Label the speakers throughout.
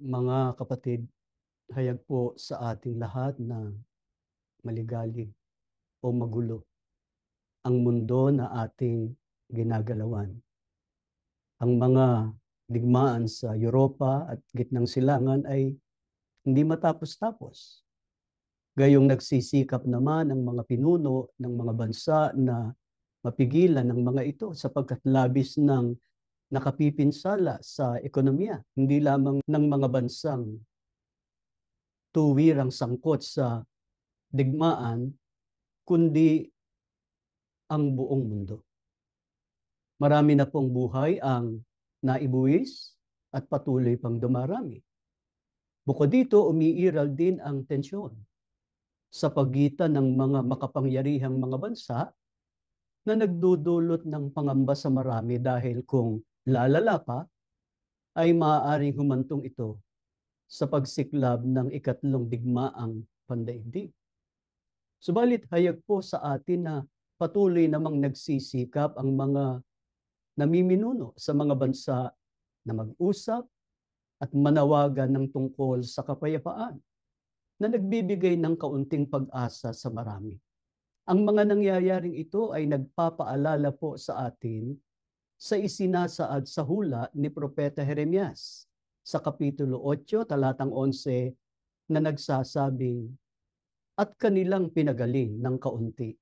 Speaker 1: Mga kapatid, hayag po sa ating lahat na maligalig o magulo ang mundo na ating ginagalawan. Ang mga digmaan sa Europa at gitnang silangan ay hindi matapos-tapos. Gayong nagsisikap naman ang mga pinuno ng mga bansa na mapigilan ang mga ito sapagkat labis ng nakapipinsala sa ekonomiya, hindi lamang ng mga bansang tuwirang sangkot sa digmaan, kundi ang buong mundo. Marami na pong buhay ang naibuwis at patuloy pang dumarami. Bukod dito, umiiral din ang tensyon sa pagitan ng mga makapangyarihang mga bansa na nagdudulot ng pangamba sa marami dahil kung lalala pa, ay maaaring humantong ito sa pagsiklab ng ikatlong digmaang pandaigdig. Subalit hayag po sa atin na patuloy namang nagsisikap ang mga namiminuno sa mga bansa na mag-usap at manawagan ng tungkol sa kapayapaan na nagbibigay ng kaunting pag-asa sa marami. Ang mga nangyayaring ito ay nagpapaalala po sa atin sa isinasaad sa hula ni Propeta Jeremias sa Kapitulo 8, talatang 11 na nagsasabing, "At kanilang pinagaling ng kaunti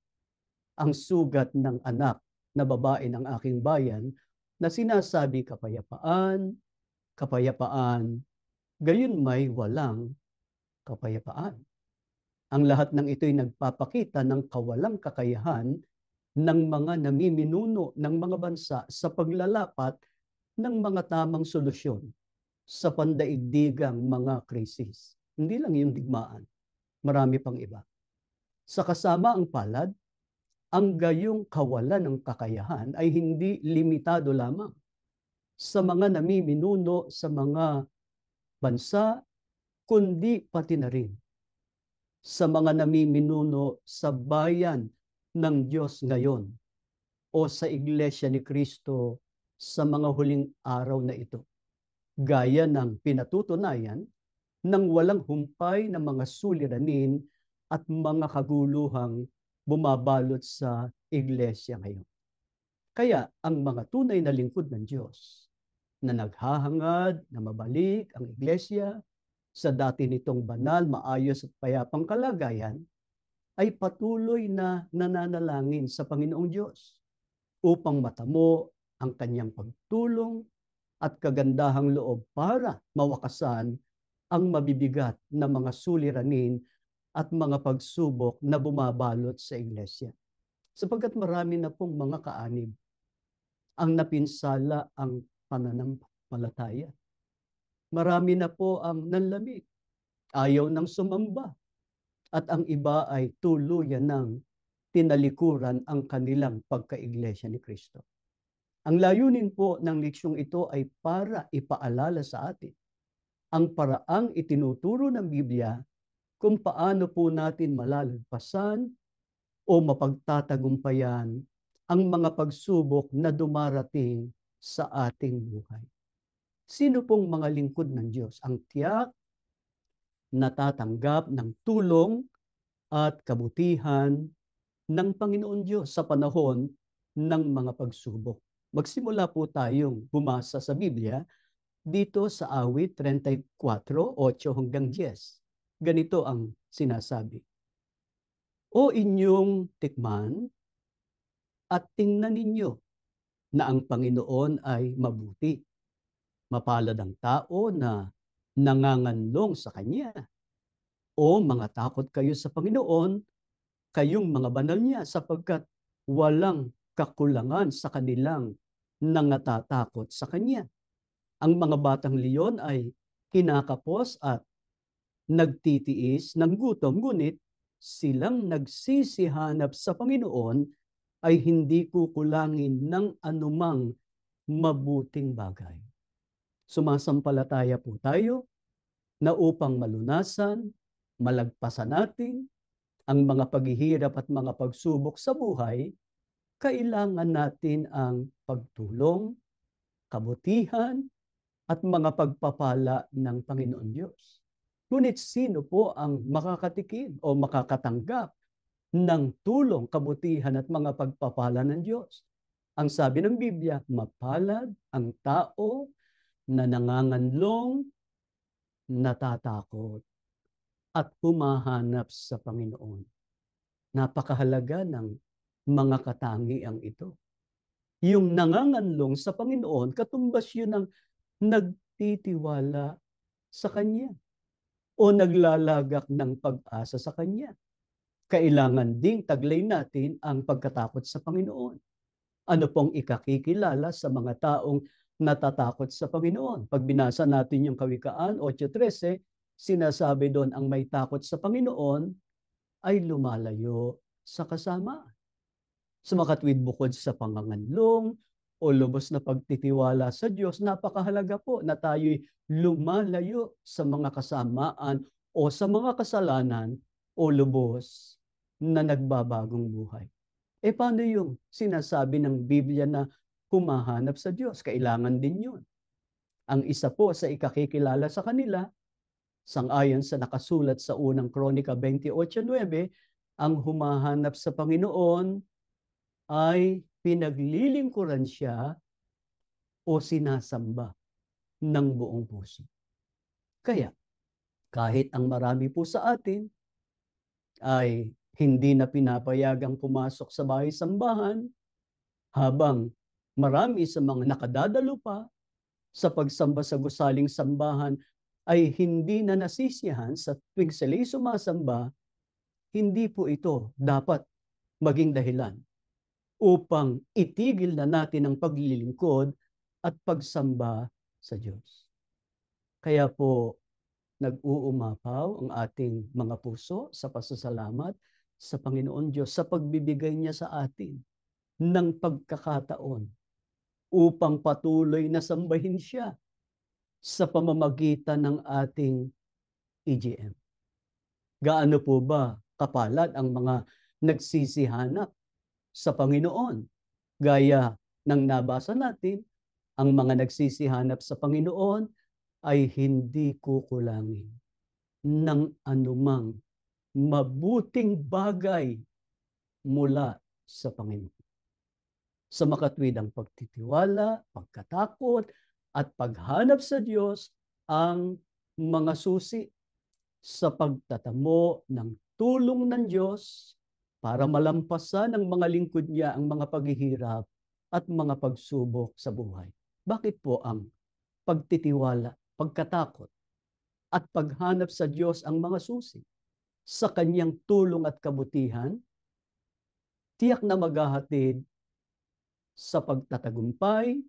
Speaker 1: ang sugat ng anak na babae ng aking bayan na sinasabi kapayapaan, kapayapaan, gayon may walang kapayapaan." Ang lahat ng ito'y nagpapakita ng kawalang kakayahan ng mga namiminuno ng mga bansa sa paglalapat ng mga tamang solusyon sa pandaigdigang mga krisis. Hindi lang yung digmaan, marami pang iba. Sa kasama ang palad, ang gayong kawalan ng kakayahan ay hindi limitado lamang sa mga namiminuno sa mga bansa, kundi pati na rin sa mga namiminuno sa bayan ng Diyos ngayon o sa Iglesia ni Cristo sa mga huling araw na ito. Gaya ng pinatutunayan ng walang humpay na mga suliranin at mga kaguluhang bumabalot sa Iglesia ngayon. Kaya ang mga tunay na lingkod ng Diyos na naghahangad na mabalik ang Iglesia sa dati nitong banal, maayos at payapang kalagayan, ay patuloy na nananalangin sa Panginoong Diyos upang matamo ang kanyang pagtulong at kagandahang loob para mawakasan ang mabibigat na mga suliranin at mga pagsubok na bumabalot sa Iglesia. Sapagkat marami na pong mga kaanib ang napinsala ang pananampalataya. Marami na po ang nanlamig, ayaw ng sumamba, at ang iba ay tuluyan ng tinalikuran ang kanilang pagka-iglesia ni Kristo. Ang layunin po ng leksyong ito ay para ipaalala sa atin ang paraang itinuturo ng Biblia kung paano po natin malalagpasan o mapagtatagumpayan ang mga pagsubok na dumarating sa ating buhay. Sino pong mga lingkod ng Diyos ang tiyak natatanggap ng tulong at kabutihan ng Panginoon Diyos sa panahon ng mga pagsubok? Magsimula po tayong bumasa sa Biblia dito sa awit 34:8-10. Ganito ang sinasabi: "O inyong tikman at tingnan ninyo na ang Panginoon ay mabuti. Mapalad ang tao na nanganganlong sa Kanya. O mga takot kayo sa Panginoon, kayong mga banal niya, sapagkat walang kakulangan sa kanilang nangatatakot sa Kanya. Ang mga batang leon ay kinakapos at nagtitiis ng gutom, ngunit silang nagsisihanap sa Panginoon ay hindi kukulangin ng anumang mabuting bagay." Sumasampalataya po tayo na upang malunasan, malagpasan natin ang mga paghihirap at mga pagsubok sa buhay, kailangan natin ang pagtulong, kabutihan, at mga pagpapala ng Panginoon Diyos. Ngunit sino po ang makakatikim o makakatanggap ng tulong, kabutihan at mga pagpapala ng Diyos? Ang sabi ng Biblia, mapalad ang tao na nanganganlong, natatakot, at humahanap sa Panginoon. Napakahalaga ng mga katangiang ito. Yung nanganganlong sa Panginoon, katumbas yun ng nagtitiwala sa Kanya o naglalagak ng pag-asa sa Kanya. Kailangan ding taglay natin ang pagkatakot sa Panginoon. Ano pong ikakikilala sa mga taong natatakot sa Panginoon? Pag binasa natin yung Kawikaan 8:13, sinasabi doon ang may takot sa Panginoon ay lumalayo sa kasama. Sumakatwid bukod sa panganganlong o lubos na pagtitiwala sa Diyos, napakahalaga po na tayo'y lumalayo sa mga kasamaan o sa mga kasalanan o lubos na nagbabagong buhay. Paano yung sinasabi ng Biblia na humahanap sa Diyos? Kailangan din yun. Ang isa po sa ikakikilala sa kanila, sangayon sa nakasulat sa unang Kronika 28:9, ang humahanap sa Panginoon ay pinaglilingkuran siya o sinasamba ng buong puso. Kaya, kahit ang marami po sa atin ay hindi na pinapayagang pumasok sa bahay-sambahan, habang marami sa mga nakadadalo pa sa pagsamba sa gusaling sambahan ay hindi na nasisiyahan sa tuwing sila'y sumasamba, hindi po ito dapat maging dahilan upang itigil na natin ang paglilingkod at pagsamba sa Diyos. Kaya po, nag-uumapaw ang ating mga puso sa pasasalamat sa Panginoon Diyos sa pagbibigay niya sa atin ng pagkakataon upang patuloy na sambahin siya sa pamamagitan ng ating EGM. Gaano po ba kapalad ang mga nagsisihanap sa Panginoon? Gaya ng nabasa natin, ang mga nagsisihanap sa Panginoon ay hindi kukulangin ng anumang mabuting bagay mula sa Panginoon. Sa makatwidang pagtitiwala, pagkatakot, at paghanap sa Diyos ang mga susi sa pagtatamo ng tulong ng Diyos para malampasan ng mga lingkod niya ang mga paghihirap at mga pagsubok sa buhay. Bakit po ang pagtitiwala, pagkatakot, at paghanap sa Diyos ang mga susi sa kanyang tulong at kabutihan? Tiyak na maghahatid sa pagtatagumpay,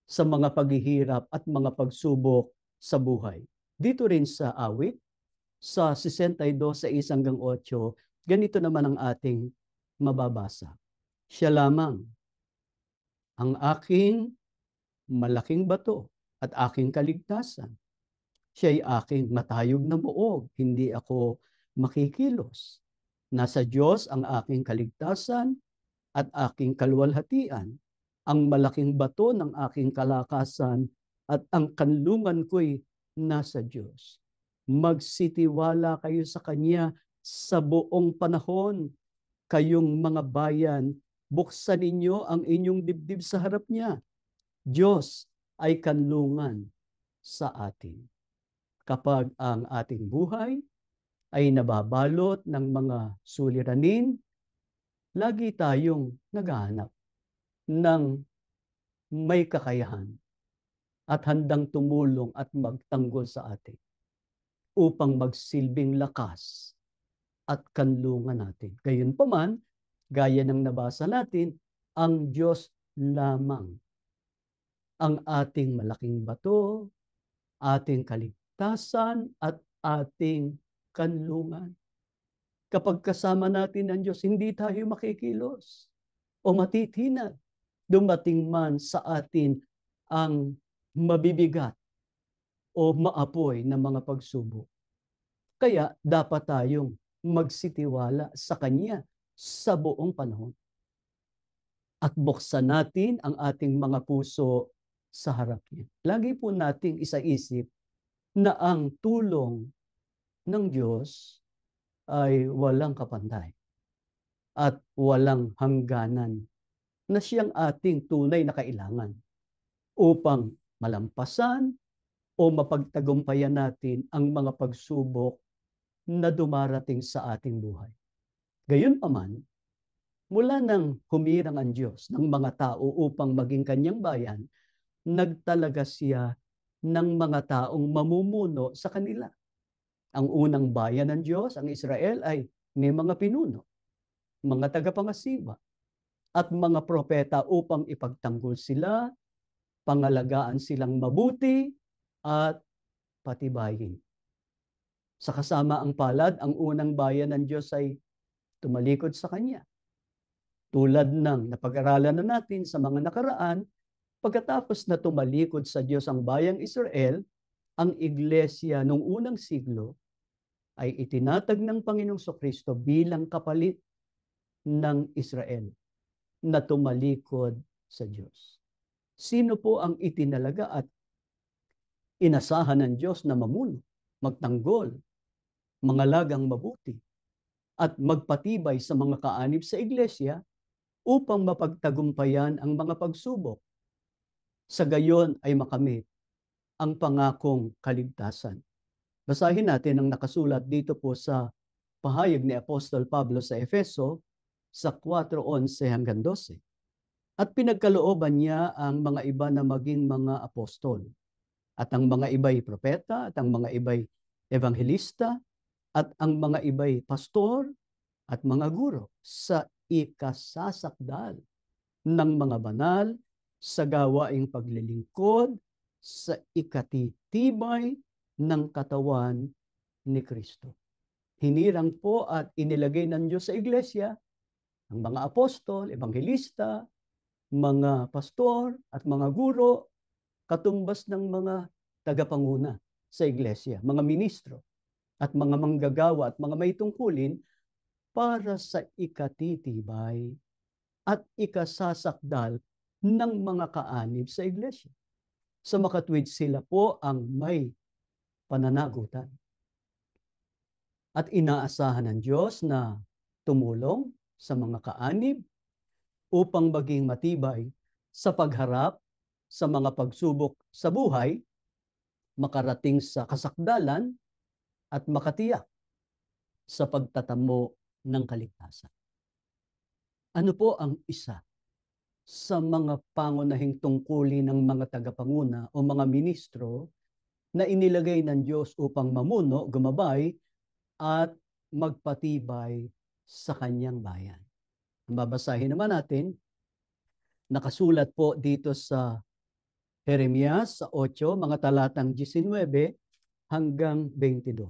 Speaker 1: sa mga paghihirap at mga pagsubok sa buhay. Dito rin sa awit, sa 62:1-8, ganito naman ang ating mababasa. Siya lamang ang aking malaking bato at aking kaligtasan. Siya'y aking matayog na buog, hindi ako makikilos. Nasa Diyos ang aking kaligtasan at aking kaluwalhatian, ang malaking bato ng aking kalakasan at ang kanlungan ko'y nasa Diyos. Magsitiwala kayo sa Kanya sa buong panahon. Kayong mga bayan, buksan ninyo ang inyong dibdib sa harap niya. Diyos ay kanlungan sa atin. Kapag ang ating buhay ay nababalot ng mga suliranin, lagi tayong naghahanap ng may kakayahan at handang tumulong at magtanggol sa atin upang magsilbing lakas at kanlungan natin. Gayunpaman, gaya ng nabasa natin, ang Diyos lamang ang ating malaking bato, ating kaligtasan, at ating kanlungan. Kapag kasama natin ang Diyos, hindi tayo makikilos o matitinag. Dumating man sa atin ang mabibigat o maapoy na mga pagsubok. Kaya dapat tayong magsitiwala sa Kanya sa buong panahon. At buksan natin ang ating mga puso sa harap niya. Lagi po nating isaisip na ang tulong ng Diyos ay walang kapantay at walang hangganan, na siyang ating tunay na kailangan upang malampasan o mapagtagumpayan natin ang mga pagsubok na dumarating sa ating buhay. Gayunpaman, mula nang humirang ang Diyos ng mga tao upang maging kanyang bayan, nagtalaga siya ng mga taong mamumuno sa kanila. Ang unang bayan ng Diyos, ang Israel, ay may mga pinuno, mga tagapangasiwa, at mga propeta upang ipagtanggol sila, pangalagaan silang mabuti, at patibayin. Sa kasama ang palad, ang unang bayan ng Diyos ay tumalikod sa Kanya. Tulad ng napag-aralan na natin sa mga nakaraan, pagkatapos na tumalikod sa Diyos ang bayang Israel, ang iglesia noong unang siglo ay itinatag ng Panginoong Kristo bilang kapalit ng Israel na tumalikod sa Diyos. Sino po ang itinalaga at inasahan ng Diyos na mamuno, magtanggol, mangalagang mabuti, at magpatibay sa mga kaanib sa iglesia upang mapagtagumpayan ang mga pagsubok? Sa gayon ay makamit ang pangakong kaligtasan. Basahin natin ang nakasulat dito po sa pahayag ni Apostol Pablo sa Efeso sa 4:11 hanggang 12. At pinagkalooban niya ang mga iba na maging mga apostol, at ang mga iba'y propeta, at ang mga iba'y ebanghelista, at ang mga iba'y pastor at mga guro sa ikasasakdal ng mga banal, sa gawaing paglilingkod, sa ikatitibay ng katawan ni Kristo. Hinirang po at inilagay ng Diyos sa iglesia ang mga apostol, ebanghelista, mga pastor at mga guro, katumbas ng mga tagapanguna sa iglesia, mga ministro at mga manggagawa at mga may tungkulin para sa ikatitibay at ikasasakdal ng mga kaanib sa iglesia. Sa makatwid sila po ang may pananagutan. At inaasahan ng Diyos na tumulong sa mga kaanib upang maging matibay sa pagharap sa mga pagsubok sa buhay, makarating sa kasakdalan at makatiyak sa pagtatamo ng kaligtasan. Ano po ang isa sa mga pangunahing tungkulin ng mga tagapanguna o mga ministro na inilagay ng Diyos upang mamuno, gumabay, at magpatibay sa kanyang bayan? Babasahin naman natin, nakasulat po dito sa Jeremias sa 8, mga talatang 19 hanggang 22.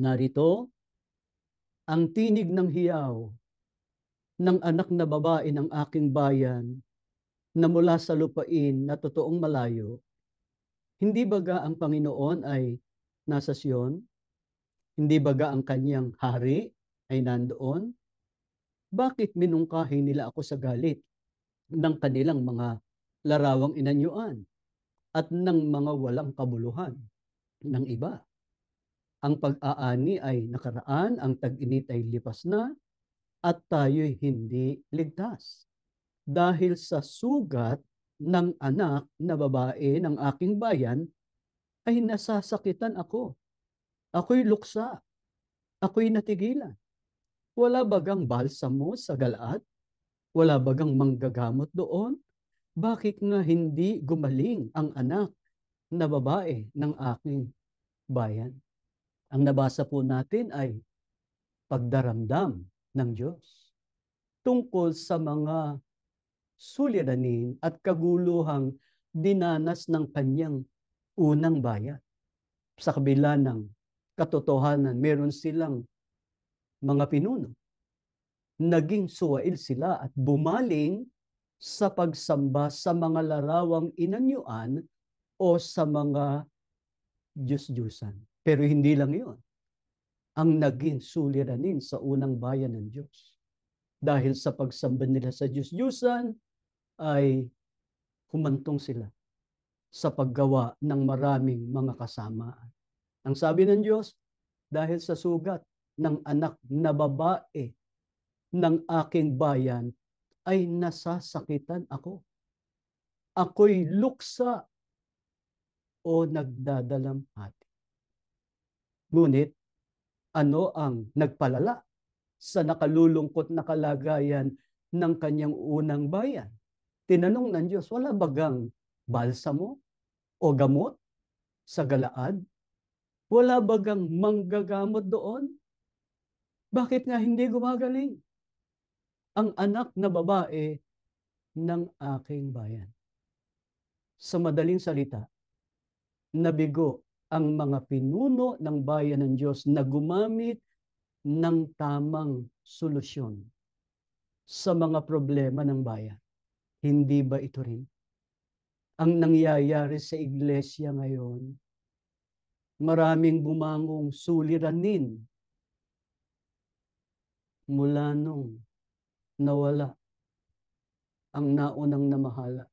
Speaker 1: Narito, ang tinig ng hiyaw ng anak na babae ng aking bayan na mula sa lupain na totoong malayo. Hindi baga ang Panginoon ay nasa Siyon? Hindi baga ang kanyang hari ay nandoon? Bakit minungkahi nila ako sa galit ng kanilang mga larawang inanyuan at ng mga walang kabuluhan ng iba? Ang pag-aani ay nakaraan, ang tag-init ay lipas na, at tayo'y hindi ligtas. Dahil sa sugat ng anak na babae ng aking bayan, ay nasasakitan ako. Ako'y luksa. Ako'y natigilan. Wala bagang balsamo sa Galaad? Wala bagang manggagamot doon? Bakit nga hindi gumaling ang anak na babae ng aking bayan? Ang nabasa po natin ay pagdaramdam ng Diyos tungkol sa mga suliranin at kaguluhang dinanas ng kanyang unang bayan. Sa kabila ng katotohanan, meron silang mga pinuno. Naging suwail sila at bumaling sa pagsamba sa mga larawang inanyuan o sa mga Diyos-Diyusan. Pero hindi lang yun ang naging suliranin sa unang bayan ng Diyos. Dahil sa pagsamba nila sa Diyos-Diyusan, ay humantong sila sa paggawa ng maraming mga kasamaan. Ang sabi ng Diyos, dahil sa sugat ng anak na babae ng aking bayan, ay nasasakitan ako. Ako'y luksa o nagdadalamhati. Ngunit, ano ang nagpalala sa nakalulungkot na kalagayan ng kanyang unang bayan? Tinanong ng Diyos, wala bagang balsamo o gamot sa Galaad? Wala bagang manggagamot doon? Bakit nga hindi gumagaling ang anak na babae ng aking bayan? Sa madaling salita, nabigo ang mga pinuno ng bayan ng Diyos na gumamit ng tamang solusyon sa mga problema ng bayan. Hindi ba ito rin ang nangyayari sa iglesia ngayon? Maraming bumangong suliranin mula nung nawala ang naunang namahala,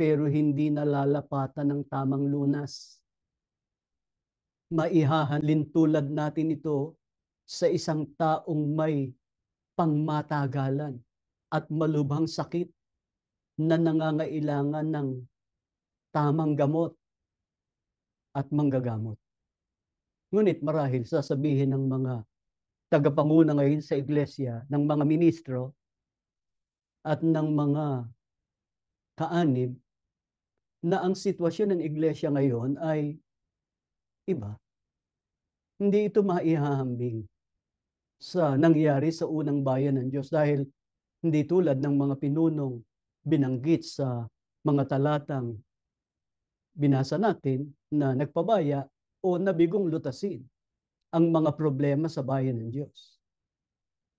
Speaker 1: pero hindi nalalapatan ng tamang lunas. Maihahalin tulad natin ito sa isang taong may pangmatagalan at malubhang sakit na nangangailangan ng tamang gamot at manggagamot. Ngunit marahil sasabihin ng mga tagapanguna ngayon sa iglesia, ng mga ministro at ng mga kaanib, na ang sitwasyon ng iglesia ngayon ay iba. Hindi ito maihahambing sa nangyari sa unang bayan ng Diyos dahil hindi tulad ng mga pinunong binanggit sa mga talatang binasa natin na nagpabaya o nabigong lutasin ang mga problema sa bayan ng Diyos.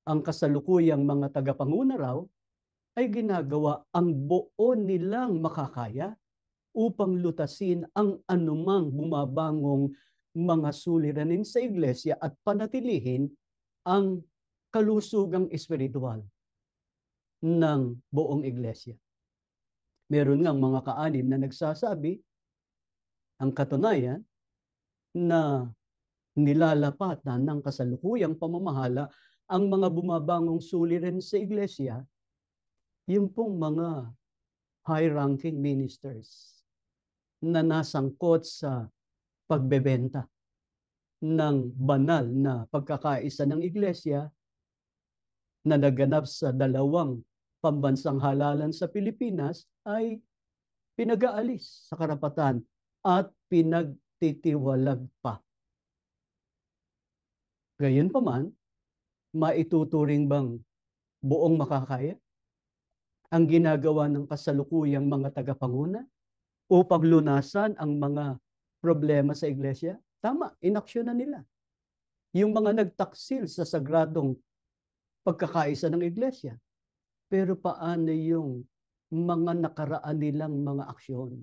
Speaker 1: Ang kasalukuyang mga tagapanguna raw ay ginagawa ang buo nilang makakaya upang lutasin ang anumang bumabangong mga suliranin sa iglesia at panatilihin ang kalusugang espiritual ng buong iglesia. Meron ngang mga kaanib na nagsasabi, ang katunayan na nilalapatan ng kasalukuyang pamamahala ang mga bumabangong suliranin sa iglesia, yung pong mga high-ranking ministers na nasangkot sa pagbebenta ng banal na pagkakaisa ng iglesia na naganap sa 2 pambansang halalan sa Pilipinas ay pinag-aalis sa karapatan at pinagtitiwalag pa. Gayunpaman, maituturing bang buong makakaya ang ginagawa ng kasalukuyang mga tagapanguna upang lunasan ang mga problema sa iglesia? Tama, inaksyonan nila yung mga nagtaksil sa sagradong pagkakaisa ng iglesia. Pero paano yung mga nakaraan nilang mga aksyon?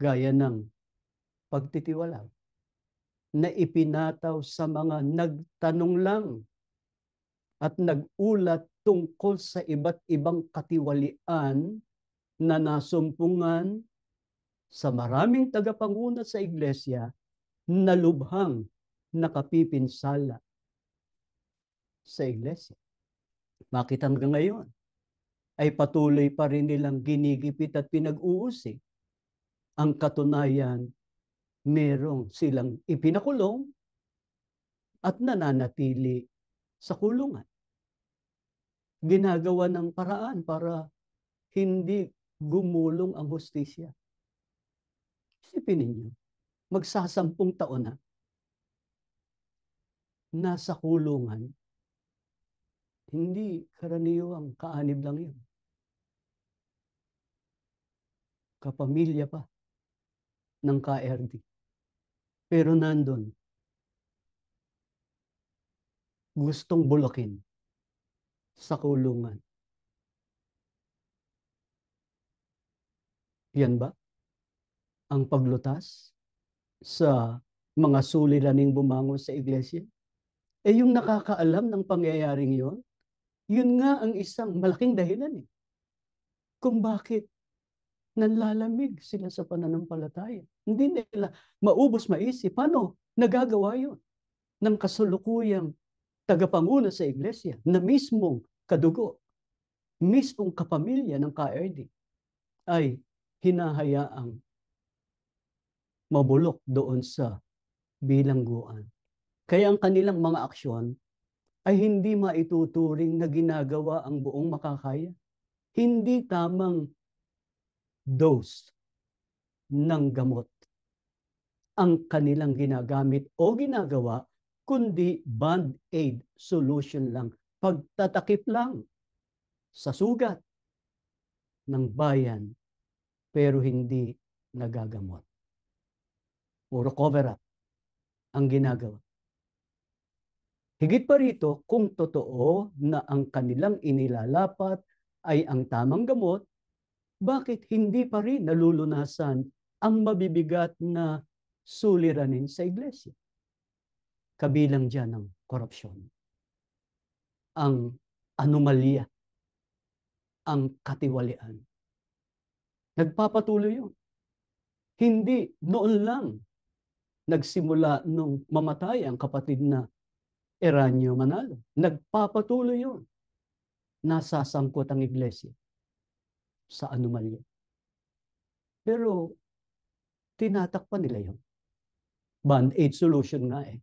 Speaker 1: Gaya ng pagtitiwala na ipinataw sa mga nagtanong lang at nag-ulat tungkol sa iba't ibang katiwalian na nasumpungan sa maraming tagapanguna sa iglesia na lubhang nakapipinsala sa iglesia. Bakit hanggang ngayon ay patuloy pa rin nilang ginigipit at pinag-uusig? Ang katunayan, merong silang ipinakulong at nananatili sa kulungan. Ginagawa ng paraan para hindi gumulong ang hustisya. Isipin ninyo, magsasampung taon na nasa kulungan, hindi karaniwang kaanib lang yun. Kapamilya pa ng KRD. Pero nandun, gustong bulakin sa kulungan. Yan ba ang paglutas sa mga suliraning bumangon sa iglesia? Eh yung nakakaalam ng pangyayaring yon, yun nga ang isang malaking dahilan eh. kung bakit nanlalamig sila sa pananampalataya. Hindi nila maubos maisip. Paano nagagawa yun ng kasalukuyang tagapanguna sa iglesia na mismong kadugo, mismong kapamilya ng KRD ay hinahayaang mabulok doon sa bilangguan. Kaya ang kanilang mga aksyon ay hindi maituturing na ginagawa ang buong makakaya. Hindi tamang dose ng gamot ang kanilang ginagamit o ginagawa, kundi band-aid solution lang. Pagtatakip lang sa sugat ng bayan, pero hindi nagagamot. Puro cover-up ang ginagawa. Higit pa rito, kung totoo na ang kanilang inilalapat ay ang tamang gamot, bakit hindi pa rin nalulunasan ang mabibigat na suliranin sa iglesia? Kabilang dyan ang korupsyon, ang anomalya, ang katiwalian. Nagpapatuloy yun. Hindi noon lang nagsimula nung mamatay ang kapatid na Eranio Manalo. Nagpapatuloy yun. Nasasangkot ang iglesia sa anomalya. Pero tinatakpan nila yun. Band-aid solution nga eh.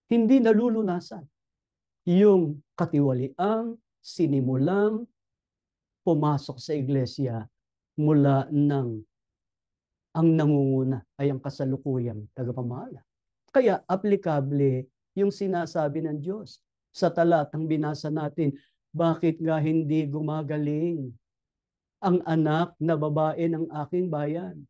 Speaker 1: Hindi nalulunasan yung katiwaliang sinimulang pumasok sa iglesia mula ng ang nangunguna ay ang kasalukuyang tagapamahala. Kaya aplikable yung sinasabi ng Diyos sa talatang binasa natin, bakit nga hindi gumagaling ang anak na babae ng aking bayan?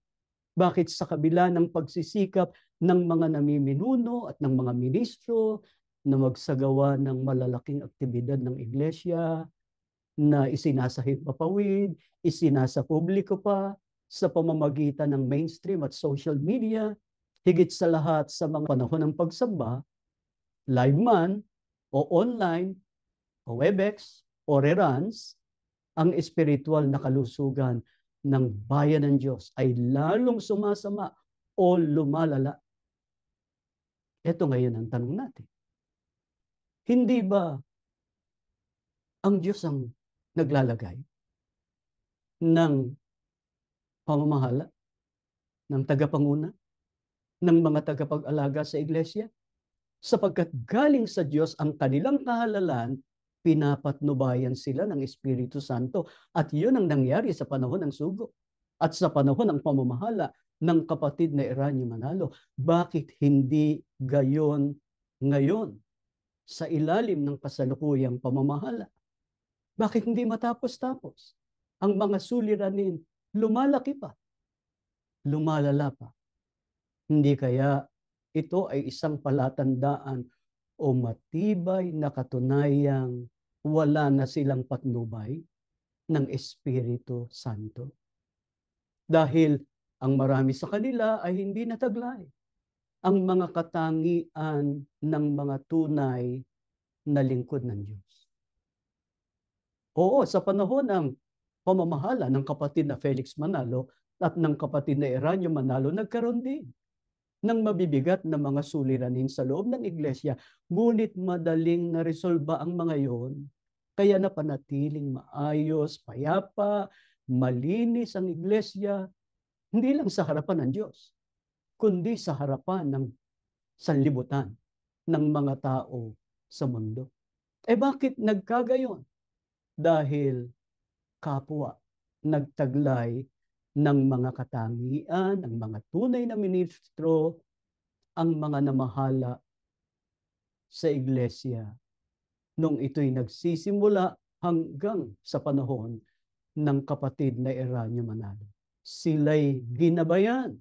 Speaker 1: Bakit sa kabila ng pagsisikap ng mga namiminuno at ng mga ministro na magsagawa ng malalaking aktibidad ng iglesia, na isinasahip papawid, isinasa publiko pa sa pamamagitan ng mainstream at social media, higit sa lahat sa mga panahon ng pagsamba, live man o online o Webex o reruns, ang espiritual na kalusugan ng bayan ng Diyos ay lalong sumasama o lumalala. Ito ngayon ang tanong natin. Hindi ba ang Diyos ang naglalagay ng pamamahala, ng tagapanguna, ng mga tagapag-alaga sa iglesia? Sapagkat galing sa Diyos ang kanilang kahalalan, pinapatnubayan sila ng Espiritu Santo. At yun ang nangyari sa panahon ng sugo at sa panahon ng pamamahala ng kapatid na Eranio Manalo. Bakit hindi gayon ngayon sa ilalim ng kasalukuyang pamamahala? Bakit hindi matapos-tapos? Ang mga suliranin lumalaki pa, lumalala pa. Hindi kaya ito ay isang palatandaan o matibay na katunayang wala na silang patnubay ng Espiritu Santo? Dahil ang marami sa kanila ay hindi nataglay ang mga katangian ng mga tunay na lingkod ng Diyos. Oo, sa panahon ng pamamahala ng kapatid na Felix Manalo at ng kapatid na Eranio Manalo, nagkaroon din ng mabibigat na mga suliranin sa loob ng iglesia, ngunit madaling naresolba ang mga yon, kaya napanatiling maayos, payapa, malinis ang iglesia, hindi lang sa harapan ng Diyos, kundi sa harapan ng sanlibutan ng mga tao sa mundo. Bakit nagkagayon? Dahil kapwa nagtaglay ng mga katangian, ng mga tunay na ministro, ang mga namahala sa iglesia nung ito'y nagsisimula hanggang sa panahon ng kapatid na Eranio Manalo. Sila'y ginabayan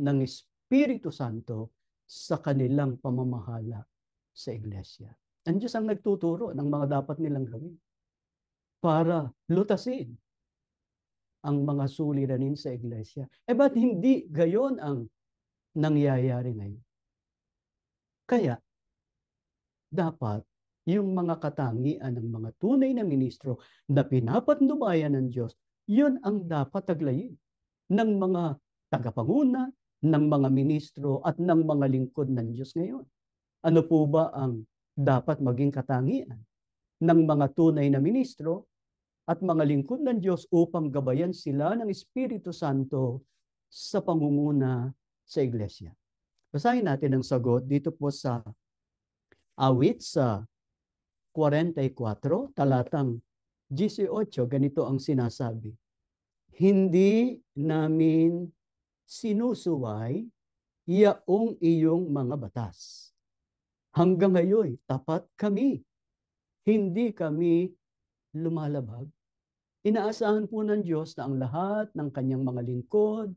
Speaker 1: ng Espiritu Santo sa kanilang pamamahala sa iglesia. Ang Diyos ang nagtuturo ng mga dapat nilang gawin para lutasin ang mga suliranin sa iglesia. Ba't hindi gayon ang nangyayari ngayon? Kaya, dapat yung mga katangian ng mga tunay na ministro na pinapatnubayan ng Diyos Yun ang dapat taglayin ng mga tagapanguna, ng mga ministro at ng mga lingkod ng Diyos ngayon. Ano po ba ang dapat maging katangian ng mga tunay na ministro at mga lingkod ng Diyos upang gabayan sila ng Espiritu Santo sa pangunguna sa iglesia? Basahin natin ang sagot dito po sa awit sa 44, talatang 18, ganito ang sinasabi. Hindi namin sinusuway yaong iyong mga batas. Hanggang ngayon, tapat kami. Hindi kami lumalabag. Inaasahan po ng Diyos na ang lahat ng kanyang mga lingkod,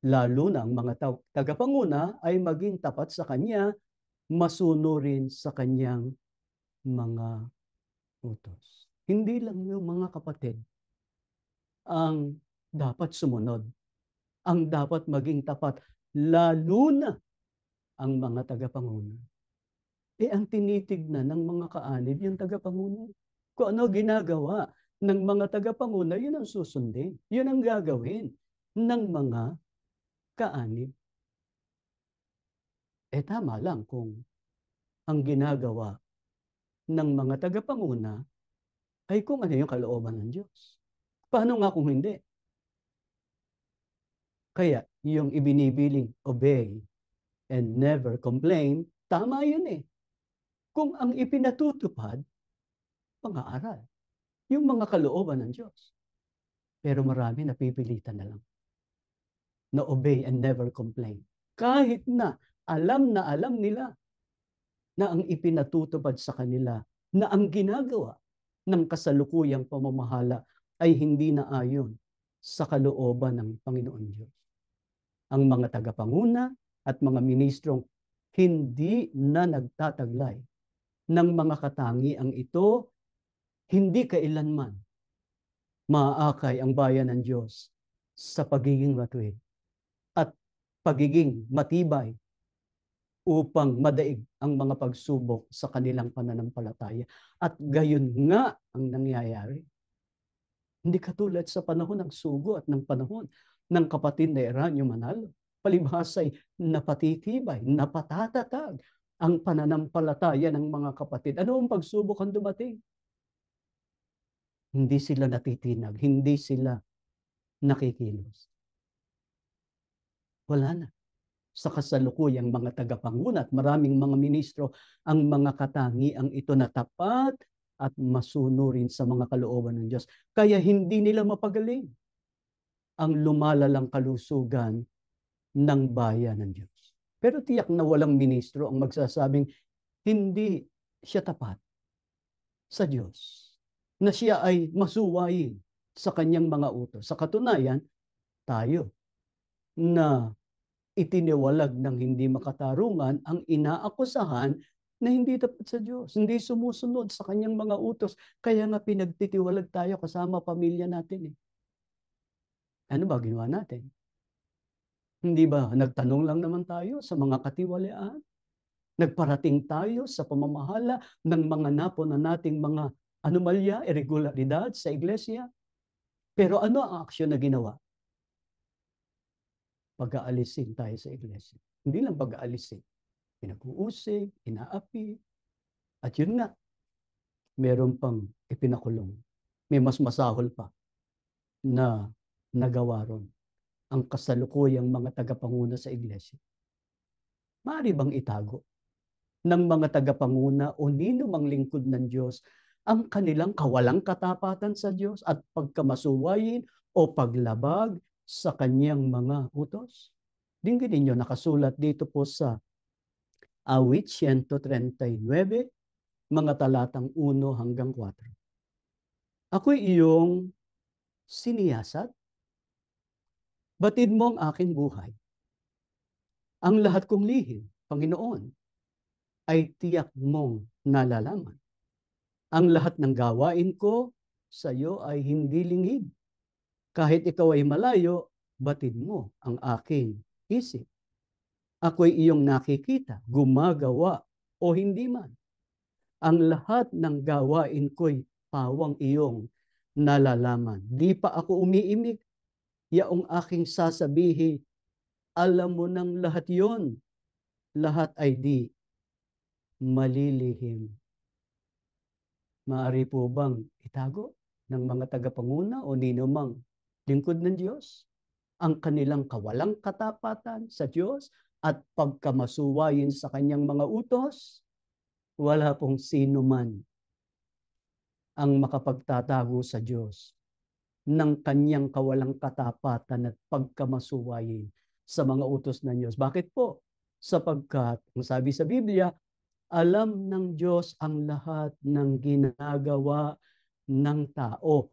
Speaker 1: lalo na ang mga tagapanguna, ay maging tapat sa kanya, masunurin sa kanyang mga utos. Hindi lang yung mga kapatid ang dapat sumunod, ang dapat maging tapat, lalo na ang mga tagapanguna. Ang tinitignan ng mga kaanib yung tagapanguna. Kung ano ginagawa ng mga tagapanguna, yun ang susundin. Yun ang gagawin ng mga kaanib. Tama lang kung ang ginagawa ng mga tagapanguna ay kung ano yung kalooban ng Diyos. Paano nga kung hindi? Kaya yung ibinibiling obey and never complain, tama yun eh. Kung ang ipinatutupad, pang-aaral, yung mga kalooban ng Diyos. Pero marami napipilitan na lang na obey and never complain. Kahit na alam nila na ang ipinatutupad sa kanila, na ang ginagawa ng kasalukuyang pamamahala ay hindi na ayon sa kalooban ng Panginoon Diyos. Ang mga tagapanguna at mga ministrong hindi na nagtataglay ng mga katangiang ito, hindi kailanman maaakay ang bayan ng Diyos sa pagiging matuwid at pagiging matibay upang madaig ang mga pagsubok sa kanilang pananampalataya. At gayon nga ang nangyayari. Hindi katulad sa panahon ng sugo at ng panahon ng kapatid na Eranio Manalo. Palibhasay napatitibay, napatatatag ang pananampalataya ng mga kapatid. Ano ang pagsubok ang dumating? Hindi sila natitinag, hindi sila nakikilos. Wala na. Sa kasalukuyang mga tagapanguna at maraming mga ministro, ang mga katangiang ito na tapat at masunurin sa mga kalooban ng Diyos. Kaya hindi nila mapagaling ang lumalalang kalusugan ng bayan ng Diyos. Pero tiyak na walang ministro ang magsasabing hindi siya tapat sa Diyos, na siya ay masuwayin sa kanyang mga utos. Sa katunayan, tayo na itiniwalag ng hindi makatarungan ang inaakusahan na hindi tapat sa Diyos, hindi sumusunod sa kanyang mga utos. Kaya nga pinagtitiwalag tayo kasama pamilya natin eh. Ano ba ginawa natin? Hindi ba nagtanong lang naman tayo sa mga katiwalian? Nagparating tayo sa pamamahala ng mga napuna nating mga anomalya, irregularidad sa iglesia? Pero ano ang aksyon na ginawa? Pag-aalisin tayo sa iglesia. Hindi lang pag-aalisin. Pinag-uusig, inaapi. At yun nga, meron pang ipinakulong. May mas masahol pa na nagawa ron ang kasalukuyang mga tagapanguna sa iglesia. Maaari bang itago ng mga tagapanguna o ninumang lingkod ng Diyos ang kanilang kawalang katapatan sa Diyos at pagkamasuwayin o paglabag sa kanyang mga utos? Dinggin ninyo, nakasulat dito po sa awit 139, mga talatang 1 hanggang 4. Ako'y iyong siniyasat, batid mo ang aking buhay. Ang lahat kong lihim, Panginoon, ay tiyak mong nalalaman. Ang lahat ng gawain ko sa iyo ay hindi lingid. Kahit ikaw ay malayo, batid mo ang aking isip. Ako'y iyong nakikita, gumagawa o hindi man. Ang lahat ng gawain ko'y pawang iyong nalalaman. Di pa ako umiimik, yaong aking sasabihin, alam mo ng lahat yon, lahat ay di malilihim. Maaari po bang itago ng mga tagapanguna o ninumang lingkod ng Diyos ang kanilang kawalang katapatan sa Diyos at pagkamasuwayin sa kanyang mga utos? Wala pong sino man ang makapagtatago sa Diyos ng kanyang kawalang katapatan at pagkamasuwayin sa mga utos ng Diyos. Bakit po? Sapagkat, ang sabi sa Biblia, alam ng Diyos ang lahat ng ginagawa ng tao,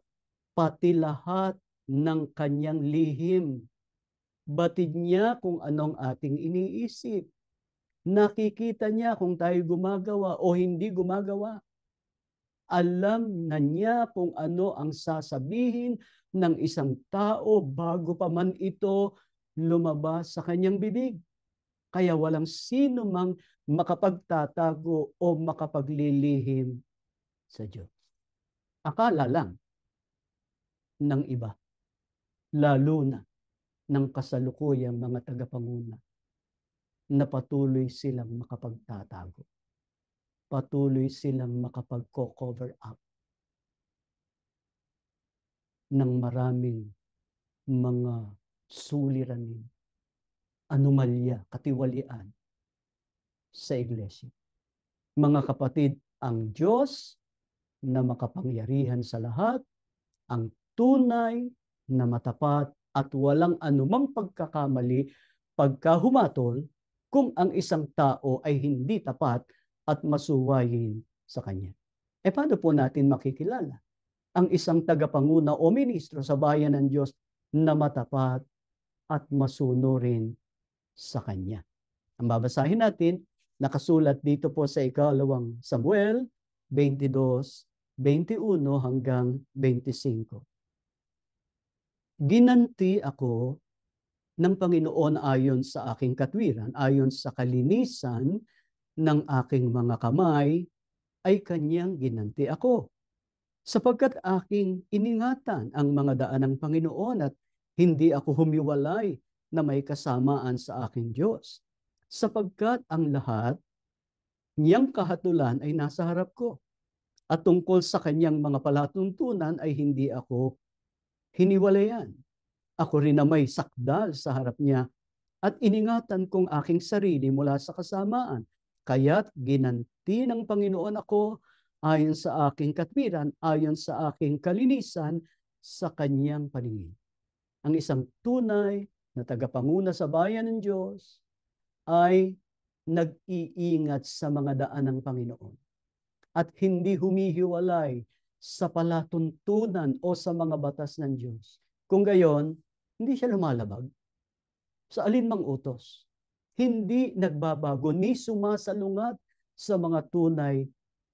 Speaker 1: pati lahat ng kanyang lihim. Batid niya kung anong ating iniisip. Nakikita niya kung tayo gumagawa o hindi gumagawa. Alam na niya kung ano ang sasabihin ng isang tao bago pa man ito lumabas sa kanyang bibig. Kaya walang sino mang makapagtatago o makapaglilihim sa Diyos. Akala lang ng iba, lalo na ng kasalukuyang mga tagapanguna, na patuloy silang makapagtatago. Patuloy silang makapag-cover up ng maraming mga suliranin, anomalya, katiwalian sa iglesia. Mga kapatid, ang Diyos na makapangyarihan sa lahat, ang tunay na matapat at walang anumang pagkakamali pagka humatol kung ang isang tao ay hindi tapat at masuwayin sa Kanya. Paano po natin makikilala ang isang tagapanguna o ministro sa bayan ng Diyos na matapat at masunurin sa Kanya? Ang babasahin natin, nakasulat dito po sa ikalawang Samuel 22:21 hanggang 25. Ginanti ako ng Panginoon ayon sa aking katwiran, ayon sa kalinisan ng aking mga kamay, ay kanyang ginanti ako. Sapagkat aking iningatan ang mga daan ng Panginoon at hindi ako humiwalay na may kasamaan sa aking Diyos. Sapagkat ang lahat niyang kahatulan ay nasa harap ko. At tungkol sa kanyang mga palatuntunan ay hindi ako hiniwalayan. Ako rin na may sakdal sa harap niya at iningatan kong aking sarili mula sa kasamaan. Kaya't ginanti ng Panginoon ako ayon sa aking katwiran, ayon sa aking kalinisan sa kanyang paningin. Ang isang tunay na tagapanguna sa bayan ng Diyos ay nag-iingat sa mga daan ng Panginoon at hindi humihiwalay sa palatuntunan o sa mga batas ng Diyos. Kung gayon, hindi siya lumalabag sa alinmang utos. Hindi nagbabago ni sumasalungat sa mga tunay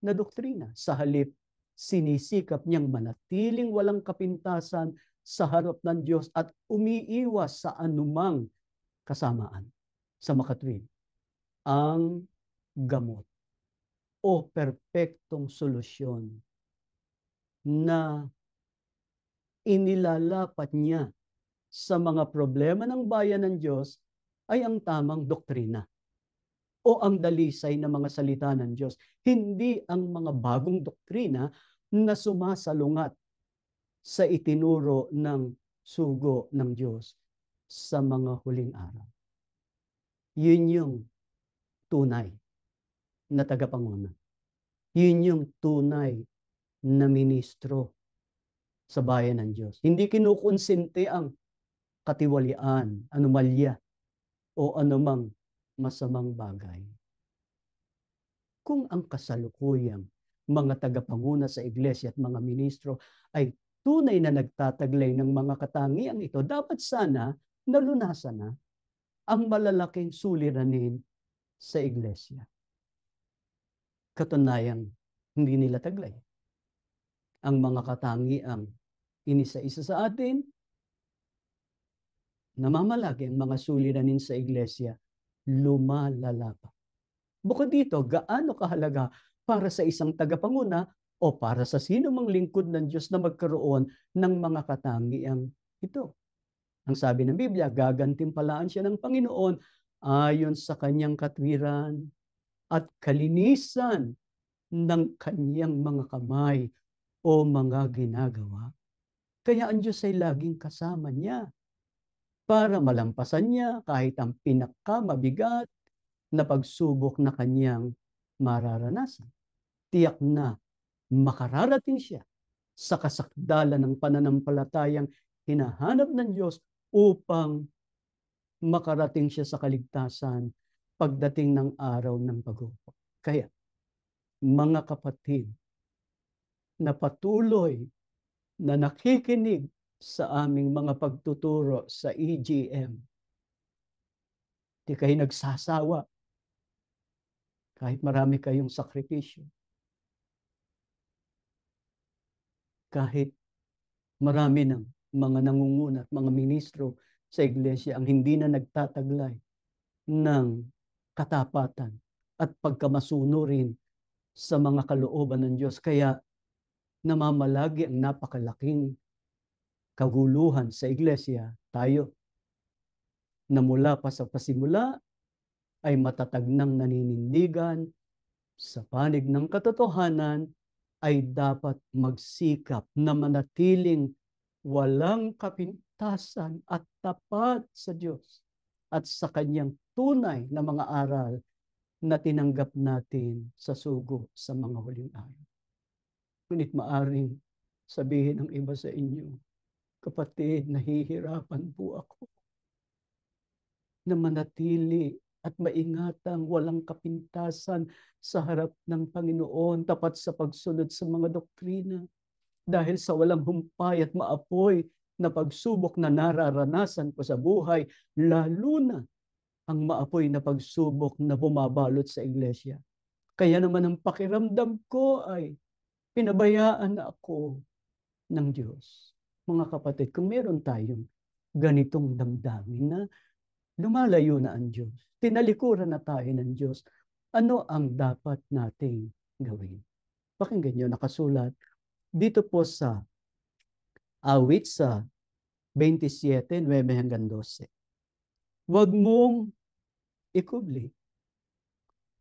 Speaker 1: na doktrina. Sa halip, sinisikap niyang manatiling walang kapintasan sa harap ng Diyos at umiiwas sa anumang kasamaan sa makatwid. Ang gamot o perpektong solusyon na inilalapat niya sa mga problema ng bayan ng Diyos ay ang tamang doktrina o ang dalisay na mga salita ng Diyos. Hindi ang mga bagong doktrina na sumasalungat sa itinuro ng sugo ng Diyos sa mga huling araw. Yun yung tunay na tagapanguna. Yun yung tunay na ministro sa bayan ng Diyos. Hindi kinukonsente ang katiwalian, anomalya, o anumang masamang bagay. Kung ang kasalukuyang mga tagapanguna sa iglesia at mga ministro ay tunay na nagtataglay ng mga katangiang ito, dapat sana nalunasan na ang malalaking suliranin sa iglesia. Katunayang hindi nila taglay ang mga katangiang inisa-isa sa atin, namamalagi ang mga suliranin sa iglesia, lumalala pa. Bukod dito, gaano kahalaga para sa isang tagapanguna o para sa sino mang lingkod ng Diyos na magkaroon ng mga katangiang ito. Ang sabi ng Biblia, gagantimpalaan siya ng Panginoon ayon sa kanyang katwiran at kalinisan ng kanyang mga kamay o mga ginagawa. Kaya ang Diyos ay laging kasama niya para malampasan niya kahit ang pinakamabigat na pagsubok na kanyang mararanasan. Tiyak na makararating siya sa kasakdalan ng pananampalatayang hinahanap ng Diyos upang makarating siya sa kaligtasan pagdating ng araw ng pag-upo. Kaya, mga kapatid, na patuloy na nakikinig sa aming mga pagtuturo sa EGM, di kayo nagsasawa kahit marami kayong sakripisyo, kahit marami ng mga nangunguna at mga ministro sa iglesia ang hindi na nagtataglay ng katapatan at pagkamasunurin sa mga kalooban ng Diyos. Kaya namamalagi ang napakalaking kaguluhan sa iglesia. Tayo na mula pa sa pasimula ay matatag ng naninindigan sa panig ng katotohanan ay dapat magsikap na manatiling walang kapintasan at tapat sa Diyos at sa kanyang tunay na mga aral na tinanggap natin sa sugo sa mga huling araw. Ngunit maaring sabihin ng iba sa inyo, kapatid, nahihirapan po ako na manatili at maingatang walang kapintasan sa harap ng Panginoon, tapat sa pagsunod sa mga doktrina. Dahil sa walang humpay at maapoy na pagsubok na nararanasan ko sa buhay, lalo na ang maapoy na pagsubok na bumabalot sa iglesia. Kaya naman ang pakiramdam ko ay pinabayaan na ako ng Diyos. Mga kapatid, kung meron tayong ganitong damdamin na lumalayo na ang Diyos, tinalikuran na tayo ng Diyos, ano ang dapat nating gawin? Pakinggan nyo, nakasulat dito po sa awit sa 27:9-12. Huwag mong ikubli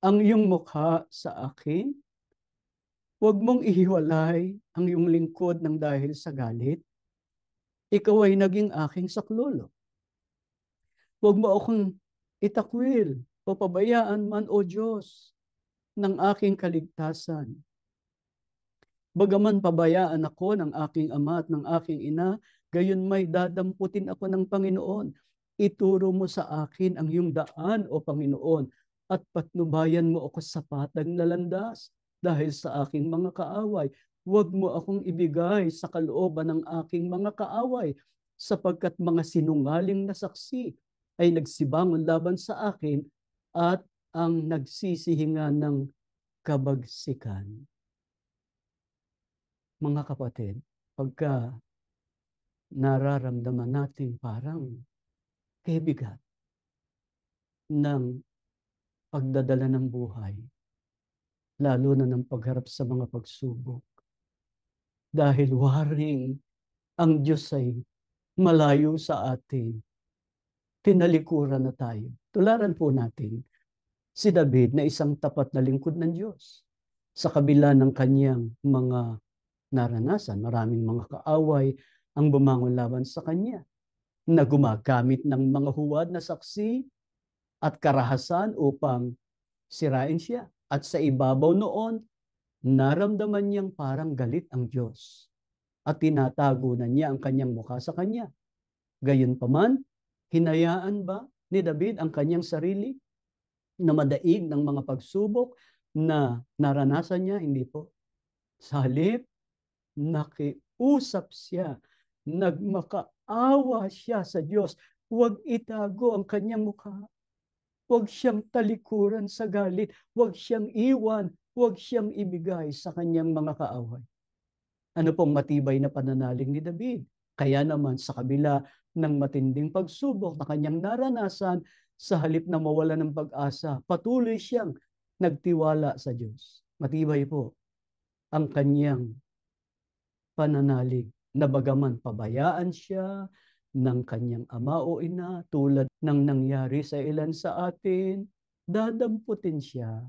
Speaker 1: ang iyong mukha sa akin. Huwag mong ihiwalay ang iyong lingkod ng dahil sa galit. Ikaw ay naging aking saklolo. Huwag mo akong itakwil o pabayaan man, O Diyos, ng aking kaligtasan. Bagaman pabayaan ako ng aking ama at ng aking ina, gayon may dadamputin ako ng Panginoon. Ituro mo sa akin ang iyong daan, O Panginoon, at patnubayan mo ako sa patag na landas dahil sa aking mga kaaway. Huwag mo akong ibigay sa kalooban ng aking mga kaaway, sapagkat mga sinungaling na saksi ay nagsibangon laban sa akin at ang nagsisihinga ng kabagsikan. Mga kapatid, pagka nararamdaman natin parang kebigat ng pagdadala ng buhay, lalo na ng pagharap sa mga pagsubok, dahil waring ang Diyos ay malayo sa atin, tinalikuran na tayo. Tularan po natin si David na isang tapat na lingkod ng Diyos. Sa kabila ng kanyang mga naranasan, maraming mga kaaway ang bumangon laban sa kanya, na gumagamit ng mga huwad na saksi at karahasan upang sirain siya. At sa ibabaw noon, naramdaman niyang parang galit ang Diyos at tinatago na niya ang kanyang mukha sa kanya. Gayunpaman, hinayaan ba ni David ang kanyang sarili na madaig ng mga pagsubok na naranasan niya? Hindi po. Sa halip, nakiusap siya, nagmakaawa siya sa Diyos. Huwag itago ang kanyang mukha. Huwag siyang talikuran sa galit. Huwag siyang iwan. Huwag siyang ibigay sa kanyang mga kaaway. Ano pong matibay na pananalig ni David? Kaya naman sa kabila ng matinding pagsubok na kanyang naranasan, sa halip na mawala ng pag-asa, patuloy siyang nagtiwala sa Diyos. Matibay po ang kanyang pananalig na bagaman pabayaan siya ng kanyang ama o ina tulad ng nangyari sa ilan sa atin, dadamputin siya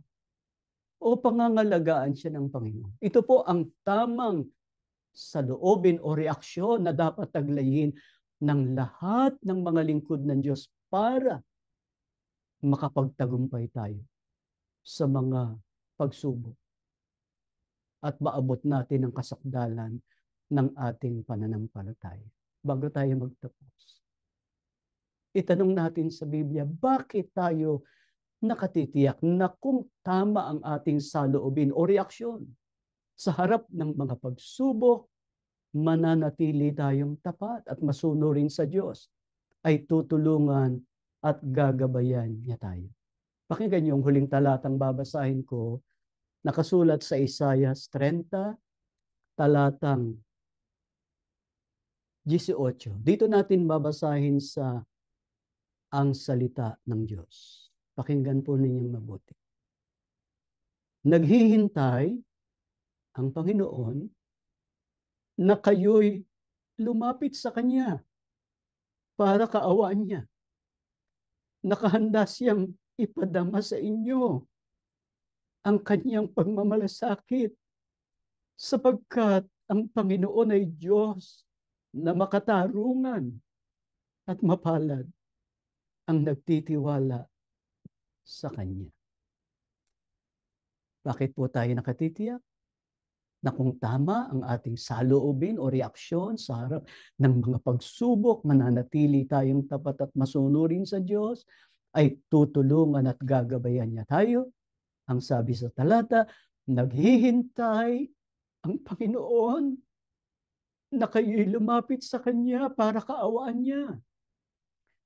Speaker 1: o pangangalagaan siya ng Panginoon. Ito po ang tamang saloobin o reaksyon na dapat taglayin ng lahat ng mga lingkod ng Diyos para makapagtagumpay tayo sa mga pagsubok at maabot natin ang kasakdalan ng ating pananampalataya. Bago tayo magtapos, itanong natin sa Biblia, bakit tayo nakatitiyak na kung tama ang ating saloobin o reaksyon sa harap ng mga pagsubok, mananatili tayong tapat at masunurin sa Diyos, ay tutulungan at gagabayan niya tayo. Pakinggan yung huling talatang babasahin ko, nakasulat sa Isaiah 30, talatang 18. Dito natin babasahin sa ang salita ng Diyos. Pakinggan po ninyong mabuti. Naghihintay ang Panginoon na kayo'y lumapit sa Kanya para kaawaan niya. Nakahanda siyang ipadama sa inyo ang Kanyang pagmamalasakit sapagkat ang Panginoon ay Diyos na makatarungan at mapalad ang nagtitiwala sa Kanya. Bakit po tayo nakatitiyak? Na kung tama ang ating saloobin o reaksyon sa harap ng mga pagsubok, mananatili tayong tapat at masunurin sa Diyos, ay tutulungan at gagabayan niya tayo. Ang sabi sa talata, naghihintay ang Panginoon na kayo'y lumapit sa Kanya para kaawaan niya.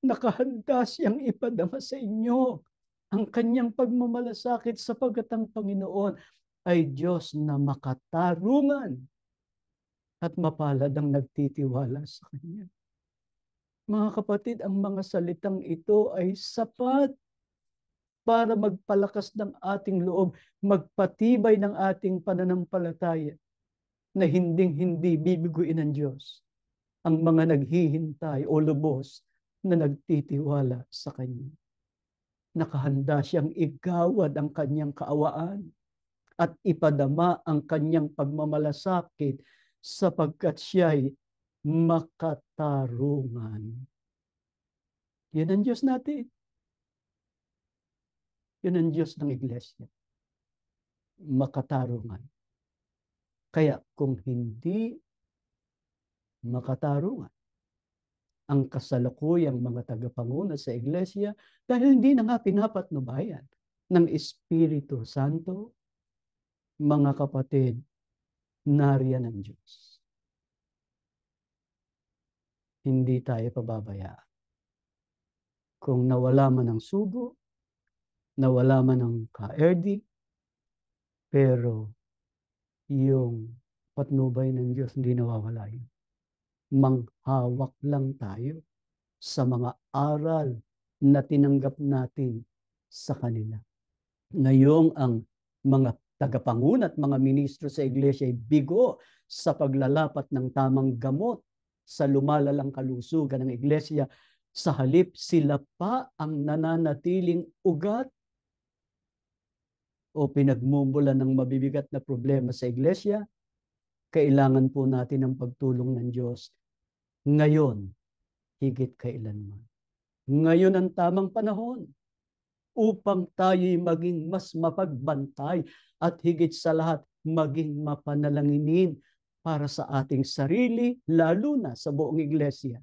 Speaker 1: Nakahanda siyang ipadama sa inyo ang kanyang pagmamalasakit sapagkat ang Panginoon ay Diyos na makatarungan at mapalad ang nagtitiwala sa Kanya. Mga kapatid, ang mga salitang ito ay sapat para magpalakas ng ating loob, magpatibay ng ating pananampalataya na hinding-hindi bibiguin ng Diyos ang mga naghihintay o lubos na nagtitiwala sa Kanya. Nakahanda siyang igawad ang Kanyang kaawaan at ipadama ang Kanyang pagmamalasakit sapagkat siya'y makatarungan. Yan ang Diyos natin. Yan ang Diyos ng Iglesia. Makatarungan. Kaya kung hindi makatarungan ang kasalukuyang mga tagapanguna sa Iglesia, dahil hindi na nga pinapatnubayan ng Espiritu Santo, mga kapatid, nariyan ang Diyos. Hindi tayo pababayaan. Kung nawala man ang sugo, nawala man ang ka-RD, pero yung patnubay ng Diyos hindi nawawala yun. Manghawak lang tayo sa mga aral na tinanggap natin sa kanila. Ngayong ang mga tagapanguna at mga ministro sa iglesia ay bigo sa paglalapat ng tamang gamot sa lumalalang kalusugan ng iglesia, sa halip sila pa ang nananatiling ugat o pinagmumulan ng mabibigat na problema sa iglesia, kailangan po natin ang pagtulong ng Diyos ngayon, higit kailanman. Ngayon ang tamang panahon upang tayo'y maging mas mapagbantay at higit sa lahat maging mapanalanginin para sa ating sarili, lalo na sa buong iglesia,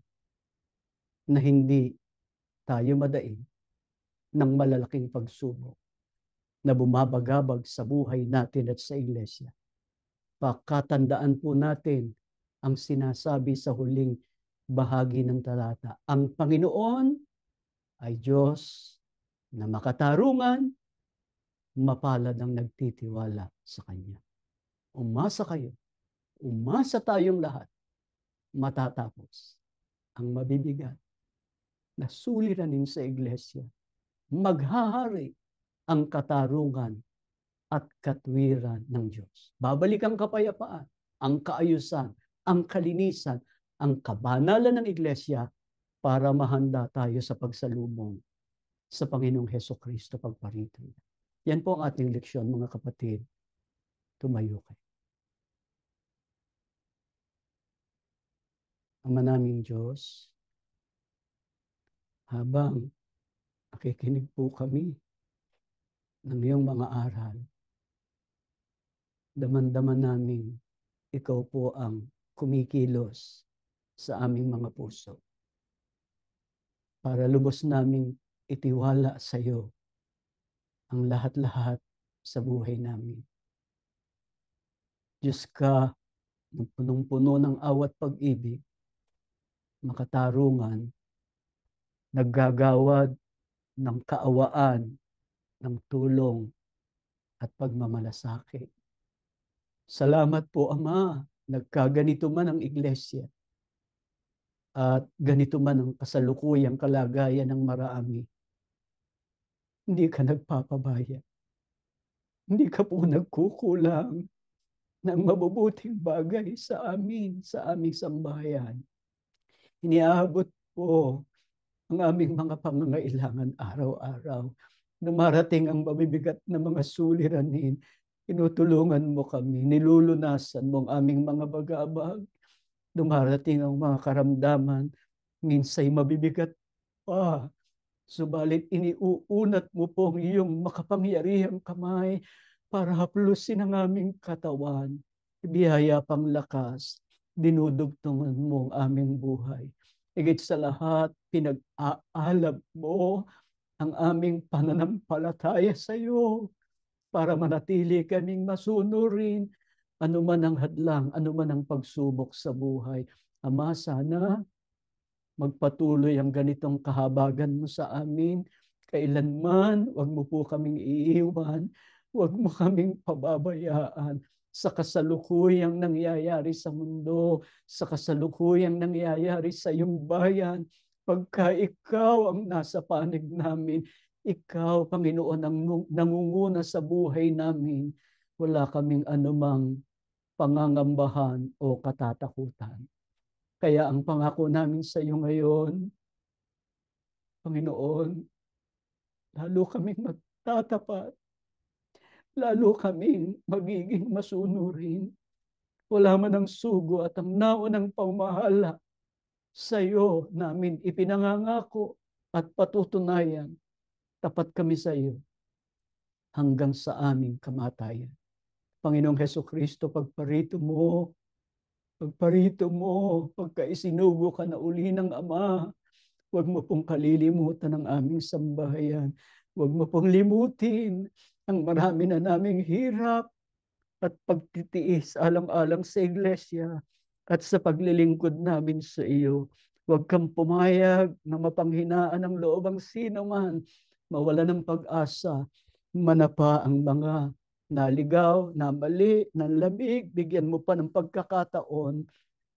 Speaker 1: na hindi tayo madaig ng malalaking pagsubok na bumabagabag sa buhay natin at sa iglesia. Pakatandaan po natin ang sinasabi sa huling bahagi ng talata. Ang Panginoon ay Diyos na makatarungan, mapalad ang nagtitiwala sa Kanya. Umasa kayo, umasa tayong lahat, matatapos ang mabibigat na suliranin sa iglesia. Maghahari ang katarungan at katwiran ng Diyos. Babalik ang kapayapaan, ang kaayusan, ang kalinisan, ang kabanalan ng Iglesia para mahanda tayo sa pagsalubong sa Panginoong Hesukristo pagparito. Yan po ang ating leksyon, mga kapatid. Tumayo kayo. Ama naming Diyos, habang nakikinig po kami ng iyong mga aral, daman-daman namin ikaw po ang kumikilos sa aming mga puso para lubos naming itiwala sa iyo ang lahat-lahat sa buhay namin. Diyos ka, punong-puno ng awat pag-ibig, makatarungan, naggagawad ng kaawaan, ng tulong at pagmamalasakit. Salamat po, Ama, nagkaganito man ang Iglesia at ganito man ang kasalukuyang kalagayan ng marami. Hindi ka nagpapabaya. Hindi ka po nagkukulang ng mabubuting bagay sa amin, sa aming sambahayan. Iniaabot po ang aming mga pangangailangan araw-araw. Dumarating ang mabibigat na mga suliranin, tinutulungan mo kami, nilulunasan mo ang aming mga bagabag. Dumarating ang mga karamdaman, minsay mabibigat pa. Subalit iniuunat mo po ang iyong makapangyarihang kamay para haplusin ang aming katawan. Biyaya pang lakas, dinudugtungan mo ang aming buhay. Higit sa lahat, pinag-aalab mo ang aming pananampalataya sa iyo para manatili kaming masunurin anuman ang hadlang, anuman ang pagsubok sa buhay. Ama, sana magpatuloy ang ganitong kahabagan mo sa amin. Kailanman, wag mo po kaming iiwan, wag mo kaming pababayaan sa kasalukuyang nangyayari sa mundo, sa kasalukuyang nangyayari sa iyong bayan. Pagka ikaw ang nasa panig namin, ikaw, Panginoon, ang nangunguna sa buhay namin, wala kaming anumang pangangambahan o katatakutan. Kaya ang pangako namin sa iyo ngayon, Panginoon, lalo kaming magtatapat, lalo kaming magiging masunurin. Wala man ang sugo at ang naunang pamahala sa iyo namin ipinangangako at patutunayan. Tapat kami sa iyo hanggang sa aming kamatayan. Panginoong Hesukristo, pagparito mo, pagka isinugo ka na uli ng Ama, huwag mo pong kalilimutan ang aming sambahayan. Huwag mo pong limutin ang marami na naming hirap at pagtitiis alang-alang sa Iglesia at sa paglilingkod namin sa iyo. Huwag kang pumayag na mapanghinaan ang loob ang sino man, mawala ng pag-asa, manapa ang mga naligaw, namali, nanlamig, bigyan mo pa ng pagkakataon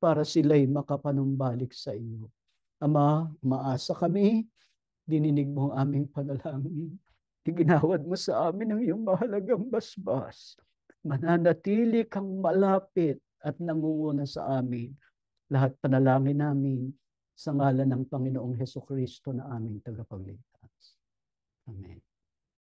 Speaker 1: para sila'y makapanumbalik sa iyo. Ama, maasa kami, dininig mo ang aming panalangin. Iginawad mo sa amin ang iyong mahalagang basbas. Mananatili kang malapit at nangunguna sa amin. Lahat panalangin namin sa ngalan ng Panginoong Hesukristo na aming tagapagligtas. Amen.